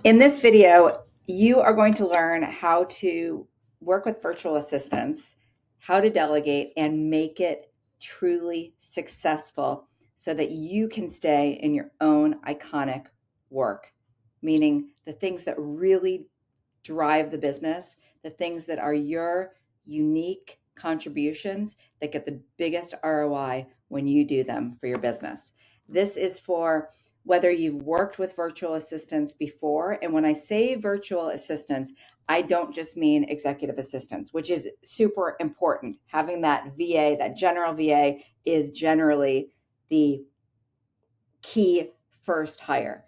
In this video, you are going to learn how to work with virtual assistants, how to delegate, and make it truly successful so that you can stay in your own iconic work, meaning the things that really drive the business, the things that are your unique contributions that get the biggest ROI when you do them for your business. This is for whether you've worked with virtual assistants before. And when I say virtual assistants, I don't just mean executive assistants, which is super important. Having that VA, that general VA, is generally the key first hire.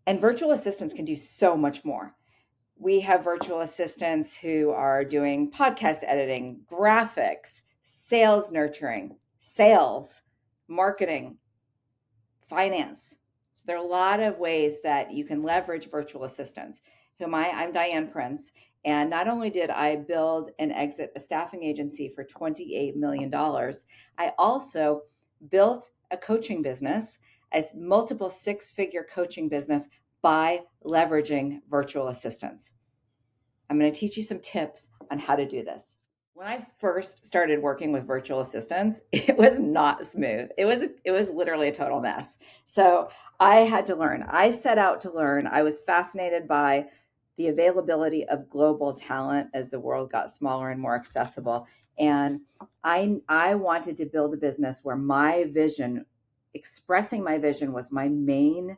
And virtual assistants can do so much more. We have virtual assistants who are doing podcast editing, graphics, sales nurturing, sales, marketing, finance. So there are a lot of ways that you can leverage virtual assistants. I'm Diane Prince, and not only did I build and exit a staffing agency for $28 million, I also built a coaching business, a multiple six-figure coaching business by leveraging virtual assistants. I'm going to teach you some tips on how to do this. When I first started working with virtual assistants, it was not smooth. It was literally a total mess. So I had to learn. I set out to learn. I was fascinated by the availability of global talent as the world got smaller and more accessible. And I wanted to build a business where my vision, expressing my vision, was my main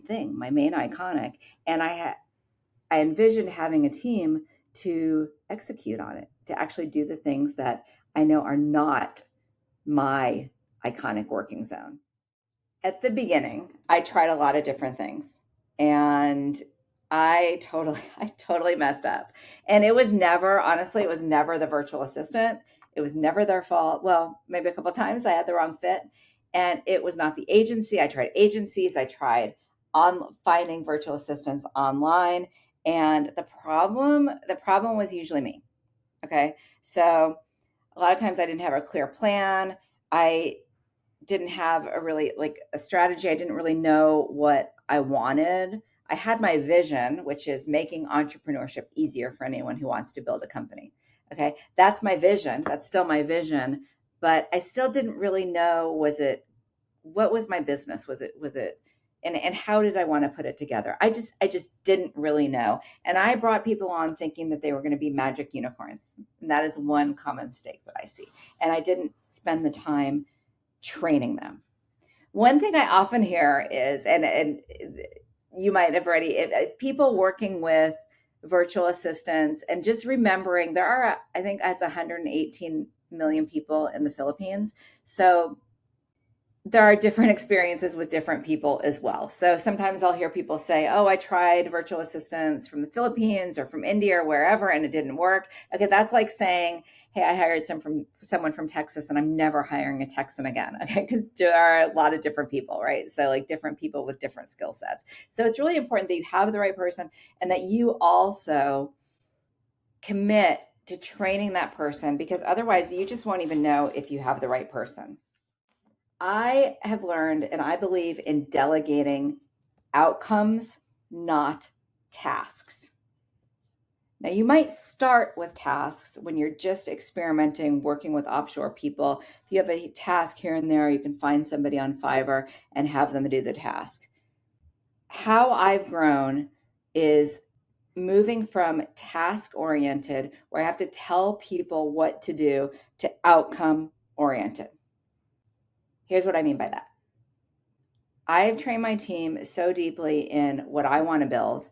thing, my main iconic. And I envisioned having a team to execute on it, to actually do the things that I know are not my iconic working zone. At the beginning, I tried a lot of different things, and I totally messed up. And it was never the virtual assistant. It was never their fault. Well, maybe a couple of times I had the wrong fit, and it was not the agency. I tried agencies. I tried on finding virtual assistants online. And the problem was usually me. Okay. So a lot of times I didn't have a clear plan. I didn't have a strategy. I didn't really know what I wanted. I had my vision, which is making entrepreneurship easier for anyone who wants to build a company. Okay. That's my vision. That's still my vision, but I still didn't really know, what was my business? Was it, and how did I want to put it together? I just didn't really know. And I brought people on thinking that they were going to be magic unicorns. And that is one common mistake that I see. And I didn't spend the time training them. One thing I often hear is, and you might have already, people working with virtual assistants, and just remembering there are, I think that's 118 million people in the Philippines. So there are different experiences with different people as well. So sometimes I'll hear people say, oh, I tried virtual assistants from the Philippines or from India or wherever, and it didn't work. Okay, that's like saying, hey, I hired someone from Texas, and I'm never hiring a Texan again. Okay, because there are a lot of different people, right? So like different people with different skill sets. So it's really important that you have the right person, and that you also commit to training that person, because otherwise you just won't even know if you have the right person. I have learned, and I believe in delegating outcomes, not tasks. Now, you might start with tasks when you're just experimenting, working with offshore people. If you have a task here and there, you can find somebody on Fiverr and have them do the task. How I've grown is moving from task-oriented, where I have to tell people what to do, to outcome-oriented. Here's what I mean by that. I've trained my team so deeply in what I want to build,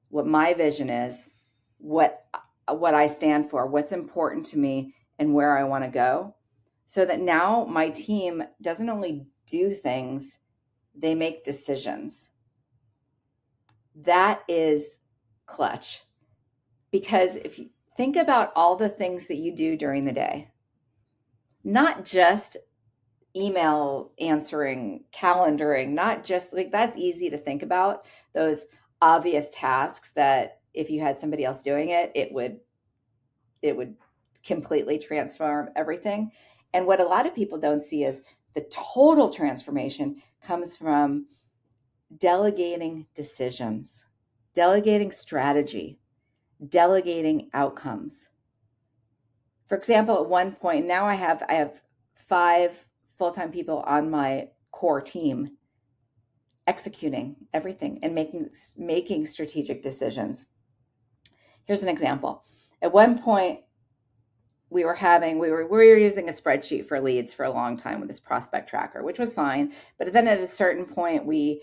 what my vision is, what I stand for, what's important to me, and where I want to go, so that now my team doesn't only do things, they make decisions. That is clutch. Because if you think about all the things that you do during the day, not just email answering, calendaring, not just like, that's easy to think about, those obvious tasks that if you had somebody else doing it, it would completely transform everything. And what a lot of people don't see is the total transformation comes from delegating decisions, delegating strategy, delegating outcomes. For example, at one point, now I have 5 full-time people on my core team executing everything and making strategic decisions. Here's an example. At one point, we were using a spreadsheet for leads for a long time with this prospect tracker, which was fine. But then at a certain point, we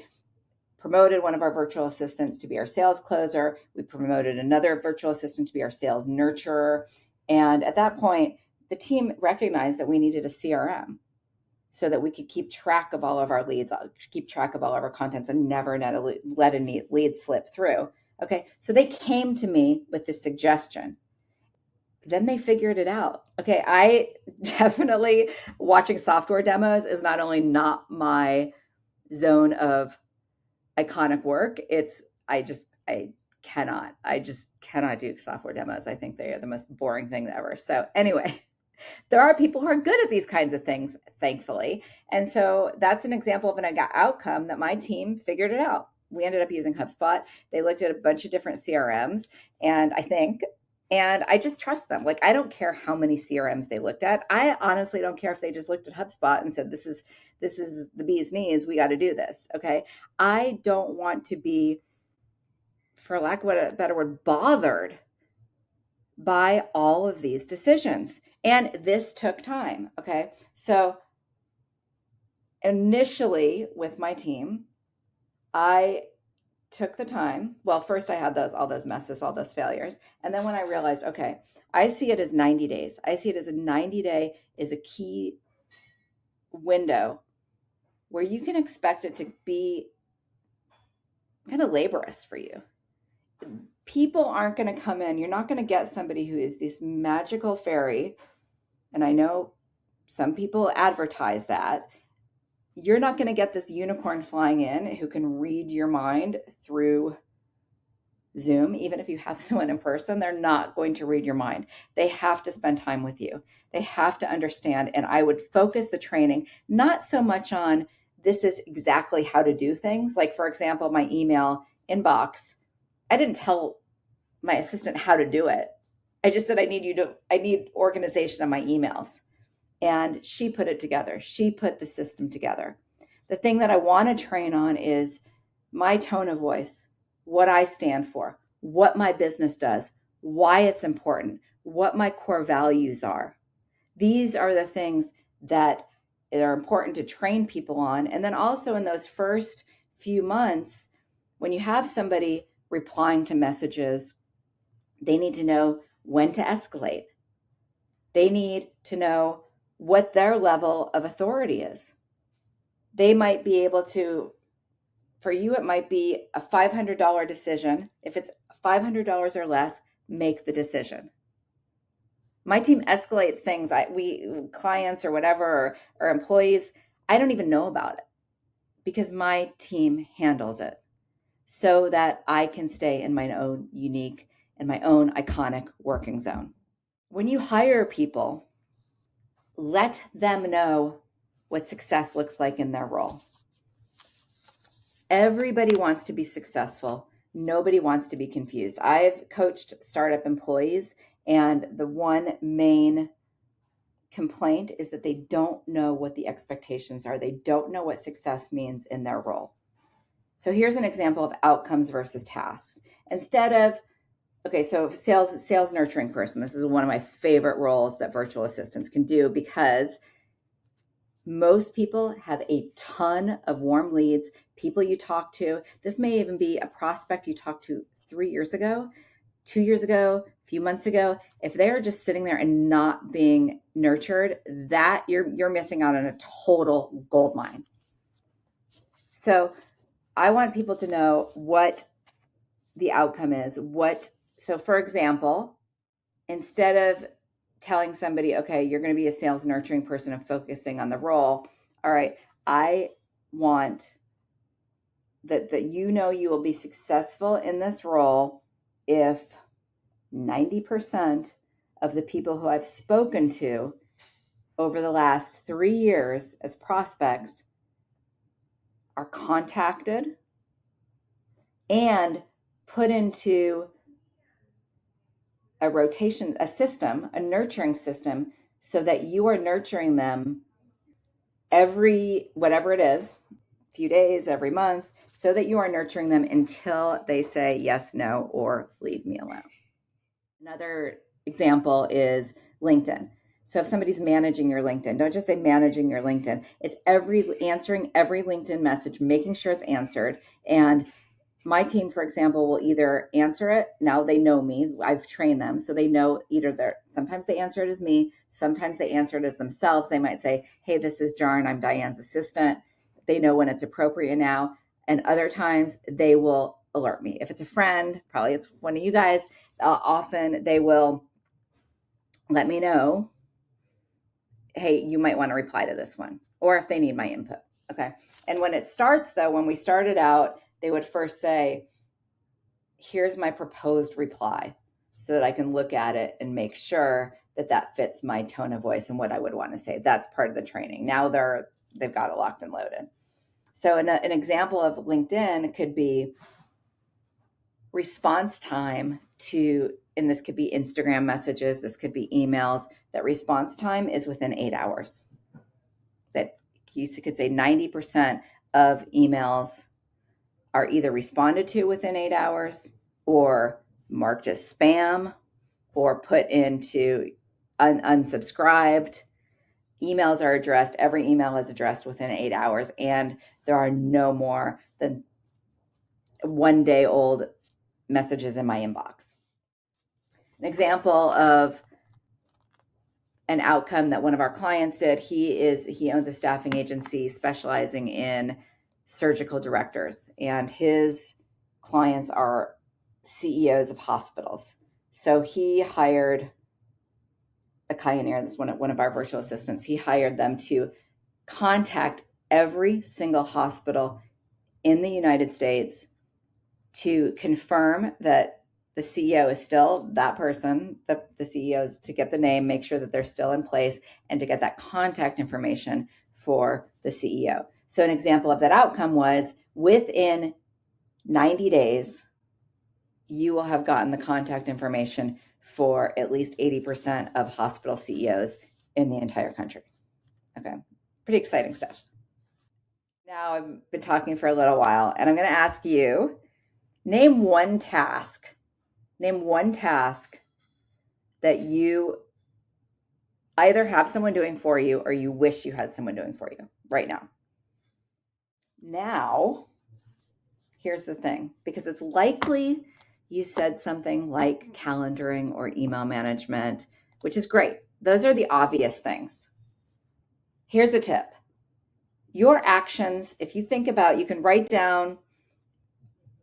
promoted one of our virtual assistants to be our sales closer. We promoted another virtual assistant to be our sales nurturer. And at that point, the team recognized that we needed a CRM so that we could keep track of all of our leads, keep track of all of our contents, and never let a lead slip through. Okay, so they came to me with this suggestion. Then they figured it out. Okay, I definitely, watching software demos is not only not my zone of iconic work, I just cannot do software demos. I think they are the most boring thing ever. So anyway, there are people who are good at these kinds of things, thankfully. And so that's an example of an outcome that my team figured it out. We ended up using HubSpot. They looked at a bunch of different CRMs, and I just trust them. Like, I don't care how many CRMs they looked at. I honestly don't care if they just looked at HubSpot and said, this is the bee's knees. We got to do this. Okay. I don't want to be, for lack of a better word, bothered by all of these decisions. And this took time. Okay. So initially with my team, I took the time. Well, first I had all those messes, all those failures. And then when I realized, okay, I see it as 90 days. I see it as a 90-day is a key window where you can expect it to be kind of laborious for you. People aren't going to come in. You're not going to get somebody who is this magical fairy. And I know some people advertise that. You're not going to get this unicorn flying in who can read your mind through Zoom. Even if you have someone in person, they're not going to read your mind. They have to spend time with you. They have to understand. And I would focus the training not so much on this is exactly how to do things. Like, for example, my email inbox, I didn't tell my assistant how to do it. I just said, I need organization of my emails. And she put it together. She put the system together. The thing that I want to train on is my tone of voice, what I stand for, what my business does, why it's important, what my core values are. These are the things that are important to train people on. And then also in those first few months, when you have somebody replying to messages, they need to know when to escalate. They need to know what their level of authority is. They might be able to, for you, it might be a $500 decision. If it's $500 or less, make the decision. My team escalates things. Clients or whatever, or employees, I don't even know about it because my team handles it so that I can stay in my own unique and my own iconic working zone. When you hire people, let them know what success looks like in their role. Everybody wants to be successful. Nobody wants to be confused. I've coached startup employees, and the one main complaint is that they don't know what the expectations are. They don't know what success means in their role. So here's an example of outcomes versus tasks. Instead of, okay, so sales nurturing person, this is one of my favorite roles that virtual assistants can do because most people have a ton of warm leads, people you talk to. This may even be a prospect you talked to 3 years ago, 2 years ago, a few months ago. If they're just sitting there and not being nurtured, that you're missing out on a total gold mine. So I want people to know what the outcome is. So for example, instead of telling somebody, okay, you're going to be a sales nurturing person and focusing on the role. All right, I want that you know you will be successful in this role if 90% of the people who I've spoken to over the last 3 years as prospects are contacted and put into a rotation, a system, a nurturing system, so that you are nurturing them every, whatever it is, few days, every month, so that you are nurturing them until they say yes, no, or leave me alone. Another example is LinkedIn. So if somebody's managing your LinkedIn, don't just say managing your LinkedIn. It's answering every LinkedIn message, making sure it's answered. And my team, for example, will either answer it. Now they know me. I've trained them. So they know sometimes they answer it as me. Sometimes they answer it as themselves. They might say, hey, this is Jarn. I'm Diane's assistant. They know when it's appropriate now. And other times they will alert me. If it's a friend, probably it's one of you guys, often they will let me know, hey, you might want to reply to this one, or if they need my input. Okay. And when it starts, though, when we started out, they would first say, here's my proposed reply, so that I can look at it and make sure that that fits my tone of voice and what I would want to say. That's part of the training. Now they've got it locked and loaded. So an example of LinkedIn could be response time to, and this could be Instagram messages, this could be emails, that response time is within 8 hours. That you could say 90% of emails are either responded to within 8 hours or marked as spam or put into unsubscribed. Emails are addressed. Every email is addressed within 8 hours, and there are no more than 1 day old messages in my inbox. An example of an outcome that one of our clients did, he owns a staffing agency specializing in surgical directors, and his clients are CEOs of hospitals. So he hired a pioneer, this one of our virtual assistants. He hired them to contact every single hospital in the United States to confirm that the CEO is still that person, the CEOs, to get the name, make sure that they're still in place, and to get that contact information for the CEO. So an example of that outcome was within 90 days, you will have gotten the contact information for at least 80% of hospital CEOs in the entire country. Okay, pretty exciting stuff. Now I've been talking for a little while, and I'm going to ask you, name one task that you either have someone doing for you or you wish you had someone doing for you right now. Now, here's the thing, because it's likely you said something like calendaring or email management, which is great. Those are the obvious things. Here's a tip. Your actions, if you think about, you can write down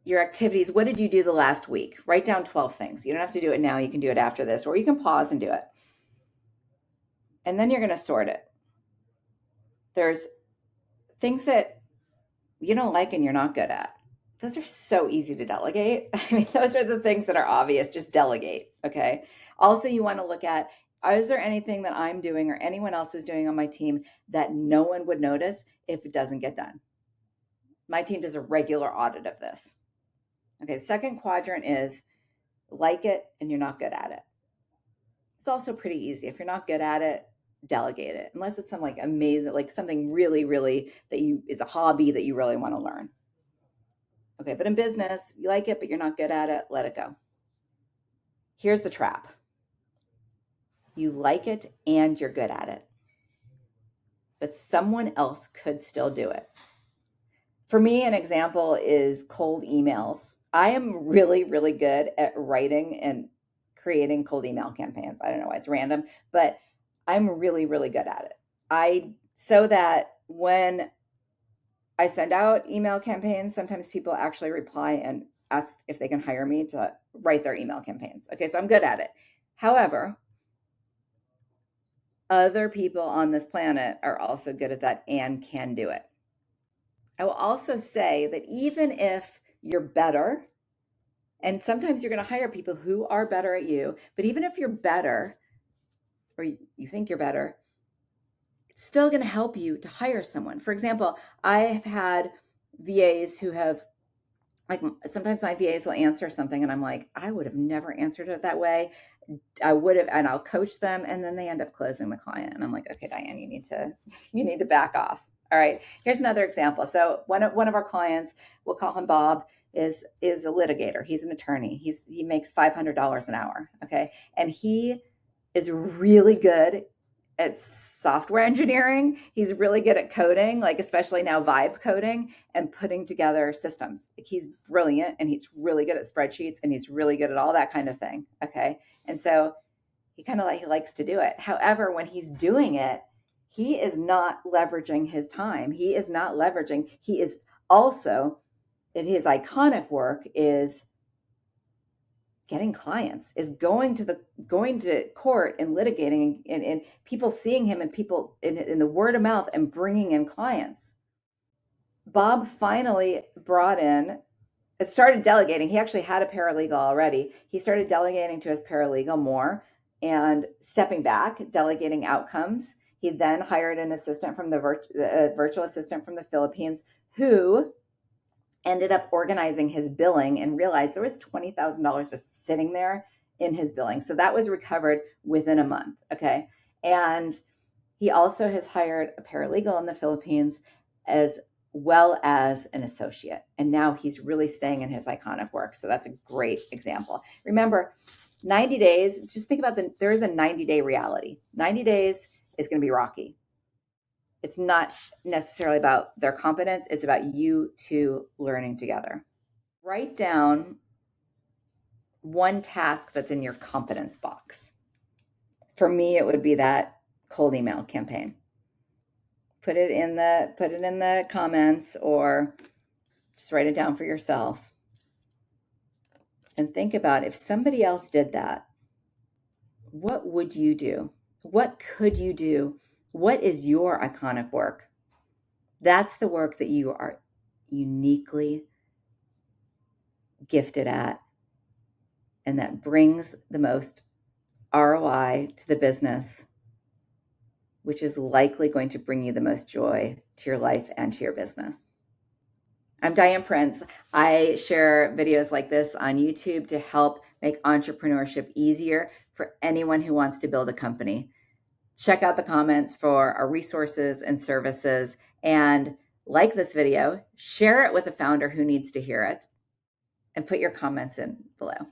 your activities. What did you do the last week? Write down 12 things. You don't have to do it now. You can do it after this, or you can pause and do it. And then you're going to sort it. There's things that you don't like and you're not good at. Those are so easy to delegate. I mean, those are the things that are obvious. Just delegate, okay? Also, you want to look at, is there anything that I'm doing or anyone else is doing on my team that no one would notice if it doesn't get done? My team does a regular audit of this. Okay, the second quadrant is like it and you're not good at it. It's also pretty easy. If you're not good at it, delegate it, unless it's some like amazing, like something really, really that is a hobby that you really want to learn. Okay, but in business, you like it, but you're not good at it, let it go. Here's the trap. You like it and you're good at it, but someone else could still do it. For me, an example is cold emails. I am really, really good at writing and creating cold email campaigns. I don't know why it's random, but I'm really, really good at it. So that when I send out email campaigns, sometimes people actually reply and ask if they can hire me to write their email campaigns. Okay, so I'm good at it. However, other people on this planet are also good at that and can do it. I will also say that even if you're better, and sometimes you're going to hire people who are better at you, but even if you're better, or you think you're better, it's still going to help you to hire someone. For example, I have had VAs who have like sometimes my VAs will answer something and I'm like, I would have never answered it that way. I would have, and I'll coach them, and then they end up closing the client. And I'm like, okay, Diane, you need to back off. All right. Here's another example. So one of our clients, we'll call him Bob, is a litigator. He's an attorney. He makes $500 an hour. Okay. And he is really good at software engineering. He's really good at coding, like especially now vibe coding and putting together systems. Like he's brilliant, and he's really good at spreadsheets, and he's really good at all that kind of thing. Okay. And so he likes to do it. However, when he's doing it, he is not leveraging his time. He is not leveraging. He is also, in his iconic work, is getting clients, is going to court and litigating, and people seeing him, and people in the word of mouth, and bringing in clients. Bob finally started delegating. He actually had a paralegal already. He started delegating to his paralegal more and stepping back, delegating outcomes. He then hired an assistant from the virtual assistant from the Philippines, who ended up organizing his billing and realized there was $20,000 just sitting there in his billing. So that was recovered within a month. Okay. And he also has hired a paralegal in the Philippines as well as an associate. And now he's really staying in his iconic work. So that's a great example. Remember, 90 days, just think about there is a 90-day reality. 90 days is going to be rocky. It's not necessarily about their competence. It's about you two learning together. Write down one task that's in your competence box. For me, it would be that cold email campaign. Put it in the comments, or just write it down for yourself. And think about, if somebody else did that, what would you do? What could you do? What is your iconic work? That's the work that you are uniquely gifted at, and that brings the most ROI to the business, which is likely going to bring you the most joy to your life and to your business. I'm Diane Prince. I share videos like this on YouTube to help make entrepreneurship easier for anyone who wants to build a company. Check out the comments for our resources and services, and like this video, share it with a founder who needs to hear it, and put your comments in below.